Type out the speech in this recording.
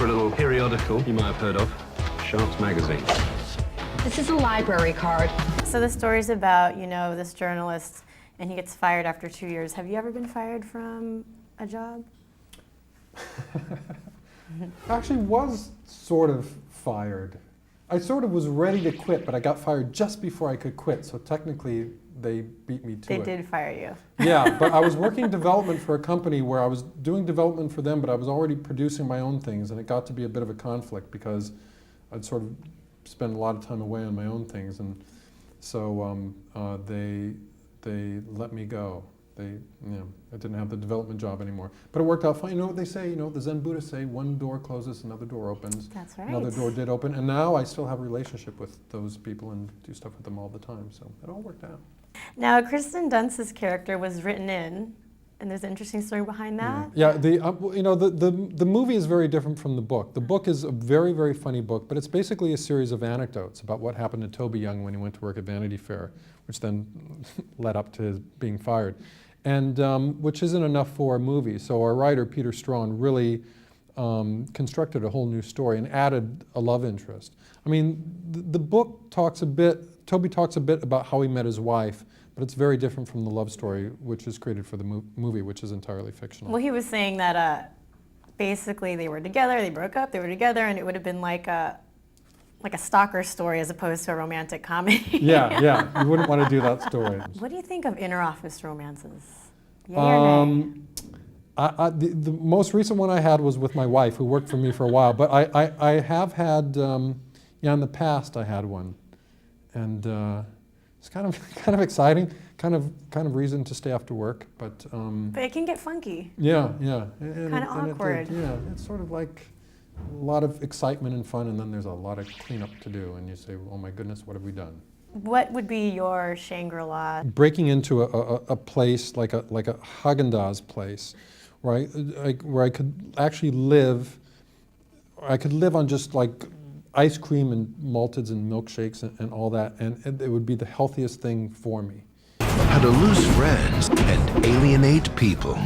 for a little periodical you might have heard of, Sharps Magazine. This is a library card. So the story's about, you know, this journalist, and he gets fired after 2 years. Have you ever been fired from a job? I actually was sort of fired. I sort of was ready to quit, but I got fired just before I could quit, so technically they beat me to it. They did fire you. Yeah, but I was working development for a company where I was doing development for them, but I was already producing my own things, and it got to be a bit of a conflict because I'd sort of spend a lot of time away on my own things, and so they let me go. I didn't have the development job anymore. But it worked out fine. You know what they say, you know, the Zen Buddhists say, one door closes, another door opens. That's right. Another door did open, and now I still have a relationship with those people and do stuff with them all the time, so it all worked out. Now, Kirsten Dunst's character was written in, and there's an interesting story behind that. Yeah, you know, the movie is very different from the book. The book is a very, very funny book, but it's basically a series of anecdotes about what happened to Toby Young when he went to work at Vanity Fair, which then led up to his being fired. And which isn't enough for a movie. So our writer, Peter Strawn, really constructed a whole new story and added a love interest. I mean, the book talks a bit, Toby talks a bit about how he met his wife, but it's very different from the love story which is created for the movie, which is entirely fictional. Well, he was saying that basically they were together, they broke up, they were together, and it would have been like a stalker story as opposed to a romantic comedy. Yeah, you wouldn't want to do that story. What do you think of interoffice romances? Yay or nay? The most recent one I had was with my wife, who worked for me for a while, but I have had, in the past I had one, and it's kind of exciting, kind of reason to stay after work, but it can get funky. Yeah. Kind of awkward. It's sort of like a lot of excitement and fun, and then there's a lot of cleanup to do, and you say, oh my goodness, what have we done? What would be your Shangri-La? Breaking into a place like a Häagen-Dazs place, where I could actually live. I could live on just like ice cream and malteds and milkshakes and all that, and it would be the healthiest thing for me. How to lose friends and alienate people.